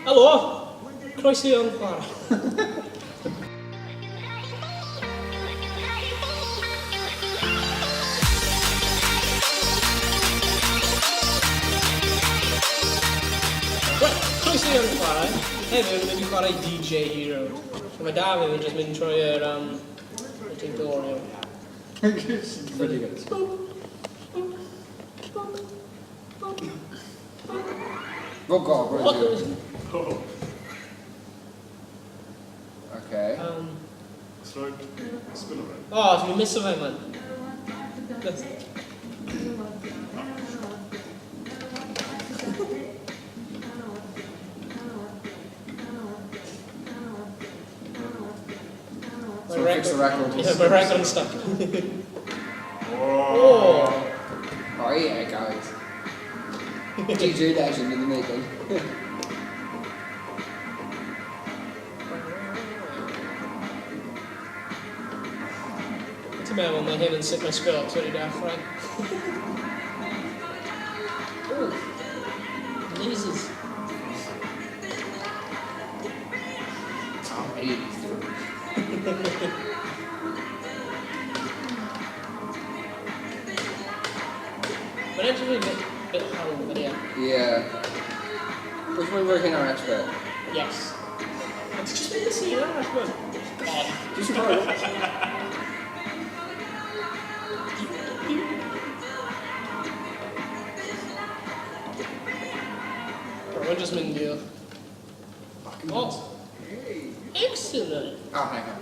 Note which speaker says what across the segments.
Speaker 1: Helo! Croeso yn chwarae. Croeso yn chwarae. Heddiw, yn mynd i chwarae DJ Hero. Mae Dafydd yn just mynd trwy'r tutorial.
Speaker 2: Really good. Oh God, what are you doing? Okay.
Speaker 1: Oh, dwi'n miso fe, man.
Speaker 2: So fix the record.
Speaker 1: Yeah, my record's stuck. Oh.
Speaker 2: Oh yeah, guys. DJ legend in the making.
Speaker 1: Ti'n meddwl mae hyn yn sut mae sgwrs wedi dechrau. Oh, lasers.
Speaker 2: Tom 80s.
Speaker 1: Mae'n edrych yn bit hawdd, ydy e?
Speaker 2: Yeah. Which one were in our expert?
Speaker 1: Yes. It's just been the scene arall, man. God.
Speaker 2: Just try it.
Speaker 1: Mae'n just mynd i'r... Oh. Excellent.
Speaker 2: Oh, hang on.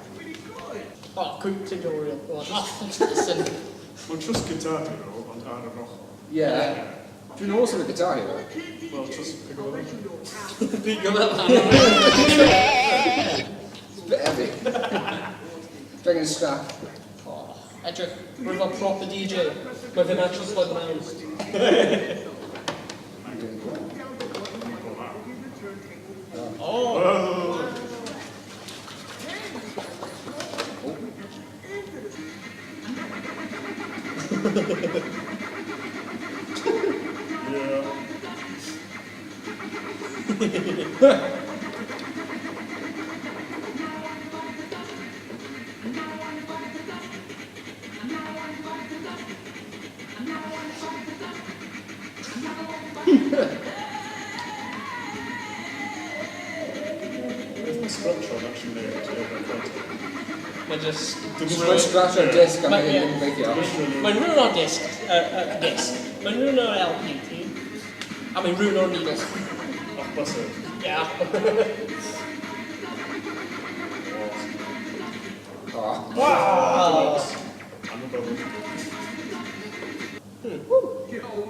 Speaker 1: Oh, quick tutorial. Oh, listen.
Speaker 3: Mae'n just Guitar Hero, ond ar y roch.
Speaker 2: Yeah. Do you know also a guitar hero?
Speaker 3: Wel, just pick up it.
Speaker 1: Big of it.
Speaker 2: It's a bit heavy. Dragon scrap.
Speaker 1: Oh, edrych, rwy'n fel proper DJ. Mae fe'n actual slug mewn. Oh.
Speaker 3: Structure actually made it.
Speaker 1: Mae just...
Speaker 2: Just put scratch on disc and make it big, yeah.
Speaker 1: Mae'n rhywun o'r disc. Mae'n rhywun o'r LP, ti? A mae'n rhywun o'r needle.
Speaker 3: Ach, bus it.
Speaker 1: Yeah.
Speaker 2: Oh.
Speaker 1: Wow!
Speaker 3: I'm a bubble.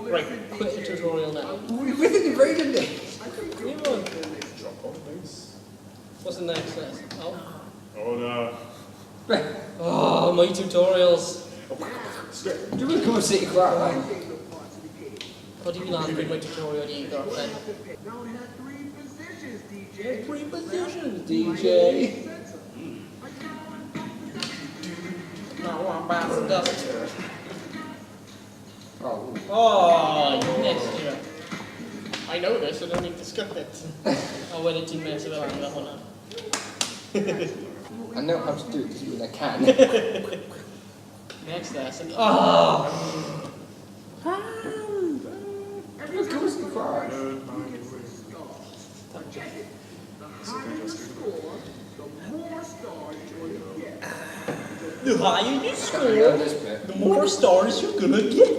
Speaker 1: Right, quick tutorial now.
Speaker 2: We think you're great, didn't it?
Speaker 3: Drop on, please.
Speaker 1: What's the next list? Oh.
Speaker 3: Oh, no.
Speaker 1: Oh, my tutorials.
Speaker 2: Do you want to come and sit your crap, right?
Speaker 1: What do you land with my tutorial, you got then? Three positions,
Speaker 2: DJ.
Speaker 1: No, I'm bad for dust.
Speaker 2: Oh.
Speaker 1: Oh, you missed it. I know this, I don't need to skip it. Oh, when did you mess it up? Hold on.
Speaker 2: I know how to do it because I can.
Speaker 1: Next lesson. Oh!
Speaker 2: Everyone comes to the crowd.
Speaker 1: The higher you
Speaker 2: I know
Speaker 1: score,
Speaker 2: this bit.
Speaker 1: the more stars you're gonna get.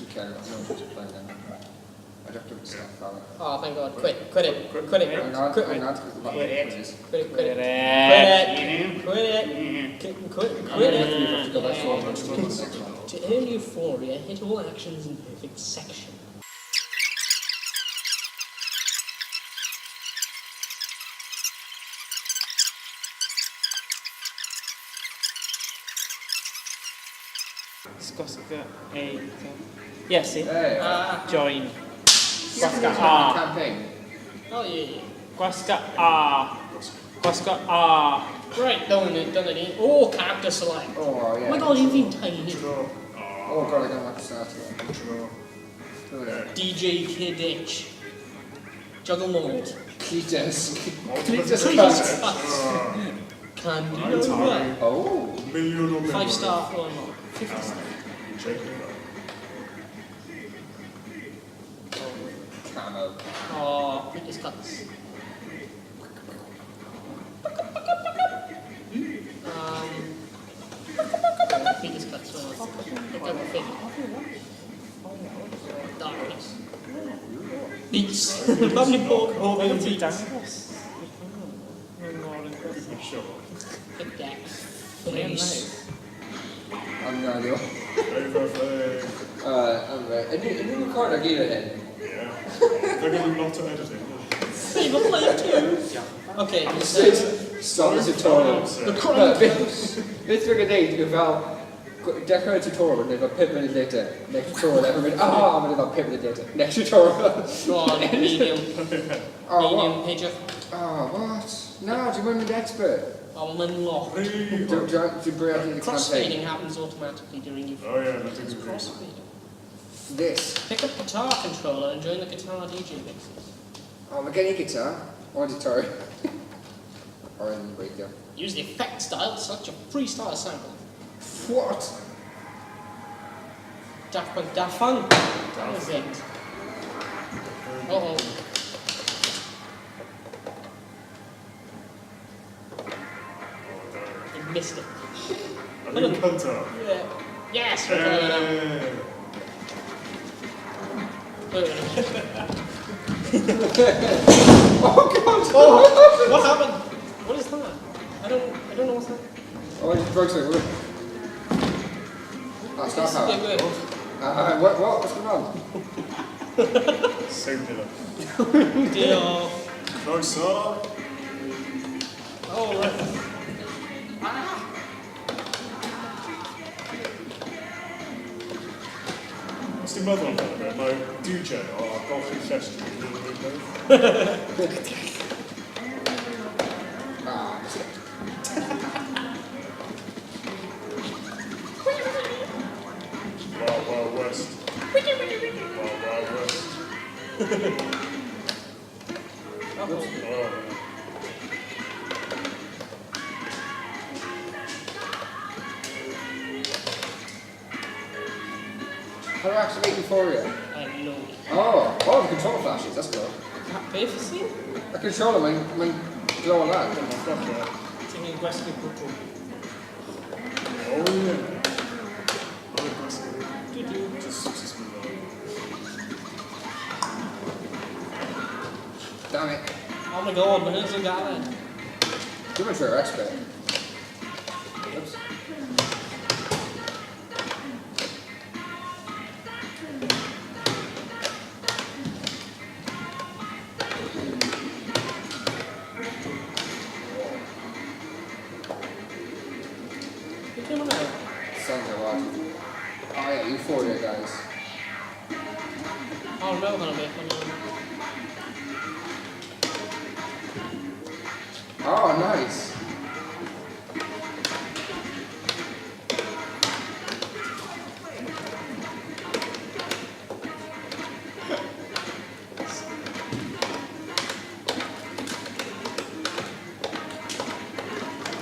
Speaker 2: Okay, I know what to play now. I'd have to stop that.
Speaker 1: Oh, thank God. Quit it. Quit it.
Speaker 2: Hang on,
Speaker 1: Quit
Speaker 2: hang on, because the button is.
Speaker 1: it. Quit it. Quit
Speaker 2: You have to go back forward
Speaker 1: it.
Speaker 2: to the next one.
Speaker 1: To earn euphoria, hit all actions in perfect section.
Speaker 4: Sgwasga A. Yes, see?
Speaker 2: Hey.
Speaker 4: Join. Gwasga
Speaker 2: A.
Speaker 4: A.
Speaker 2: Campaign.
Speaker 1: Oh, yeah.
Speaker 4: Gwasga A. Gwasga A.
Speaker 1: Right, done it. Oh, character select.
Speaker 2: Oh, yeah.
Speaker 1: Oh my God, you've been tiny.
Speaker 2: Oh, God, I got my start to that.
Speaker 3: Intro.
Speaker 2: Oh, yeah.
Speaker 1: DJ Kid Itch. Juggle mold.
Speaker 2: Cletus.
Speaker 3: Ultimate
Speaker 2: Cletus
Speaker 3: Princess.
Speaker 2: cuts.
Speaker 1: Candy
Speaker 3: I'm
Speaker 1: over.
Speaker 3: tired.
Speaker 2: Oh.
Speaker 3: Million or
Speaker 1: 5-star one. 50-star.
Speaker 3: Check it out.
Speaker 2: Camo.
Speaker 1: Oh, Peter's cuts. Peter's cuts. Look everything. Darkness. Beats. Lovely pork holding and beats.
Speaker 3: Sure.
Speaker 1: Hit that.
Speaker 4: Yeah,
Speaker 1: Please.
Speaker 4: nice.
Speaker 2: I'm no idea.
Speaker 3: Overplay.
Speaker 2: I'm right. A new recorder gave it in.
Speaker 3: Yeah. They're going to be lots of editing.
Speaker 1: Save a play too. Okay,
Speaker 2: Stop the tutorial.
Speaker 1: the
Speaker 2: No,
Speaker 1: current.
Speaker 2: Vet du vilken det är? Det här är tutorial, det var 5 minuter later. Next tutorial, men det var 5 minuter later. Next tutorial.
Speaker 1: Oh, medium.
Speaker 2: Oh,
Speaker 1: Medium
Speaker 2: what?
Speaker 1: pager.
Speaker 2: Oh, what? No, do you want me the expert?
Speaker 1: I'm unlocked.
Speaker 2: Do you bring out the campaign?
Speaker 1: Crossfading happens automatically during your
Speaker 3: Oh yeah, that's a good reason.
Speaker 1: crossfading.
Speaker 2: This.
Speaker 1: Pick up guitar controller and join the guitar DJ mixes.
Speaker 2: Oh, we're getting a guitar. Or guitar. Or in the radio.
Speaker 1: Use the effect style to select your freestyle sample.
Speaker 2: What?
Speaker 1: Daft Punk. That was it. Uh-oh. You missed it.
Speaker 3: A new cutter.
Speaker 1: Yeah. Yes, we're calling it out.
Speaker 3: Hey.
Speaker 2: Oh, God!
Speaker 1: Oh, what happened? What is that? I don't know what's happening.
Speaker 2: Oh, I just broke something. Oh, stop
Speaker 1: This is
Speaker 2: that.
Speaker 1: good.
Speaker 2: What's going on?
Speaker 3: Singular.
Speaker 1: Deal.
Speaker 3: No, sir.
Speaker 1: Oh, right.
Speaker 3: What's the mother on that? No, DJ or golfing session.
Speaker 2: Ah, that's it.
Speaker 3: Wild Wild West. Wild Wild West. Oh,
Speaker 2: How do I activate Euphoria?
Speaker 1: I have no idea.
Speaker 2: Oh, the controller flashes, that's cool.
Speaker 1: Pay for scene?
Speaker 2: A controller when glow a light.
Speaker 3: fuck yeah.
Speaker 1: Taking a question control.
Speaker 3: Oh yeah. Oh, that's just successful.
Speaker 2: Damn it.
Speaker 1: Oh my god, my hands are going.
Speaker 2: Too much for our expert. Oops.
Speaker 1: What came out?
Speaker 2: Sounds like what? Oh yeah, Euphoria, guys.
Speaker 1: Oh, no, gonna make one.
Speaker 2: Oh, nice.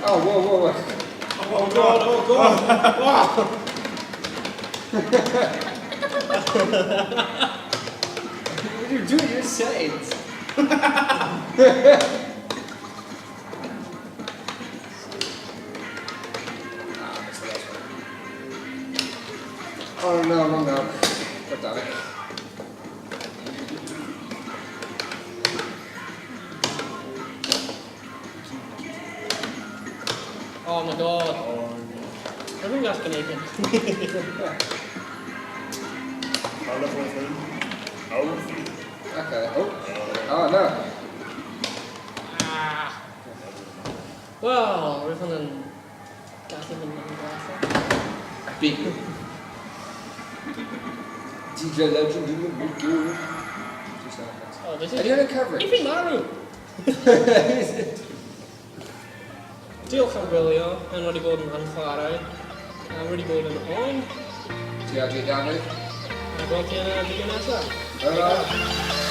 Speaker 2: Oh, whoa.
Speaker 1: Oh god, oh god! Wow!
Speaker 2: What are you doing? You're insane. Oh no, wrong note. God damn it.
Speaker 1: Oh my god.
Speaker 3: Oh,
Speaker 1: I think that's Canadian.
Speaker 3: I love one thing. Oh.
Speaker 2: Okay. Oh no.
Speaker 1: Ah. Well, riffing and gassing and gassing.
Speaker 2: Big. DJ Legend in the book.
Speaker 1: Oh, this
Speaker 2: I
Speaker 1: is
Speaker 2: didn't cover it.
Speaker 1: Ify Maru! Diolch am gwylio, yn wedi bod yn chwarae. A wedi bod yn on.
Speaker 2: Ti a Dafydd?
Speaker 1: A gweld ti yn y fideo nesaf.
Speaker 2: Helo.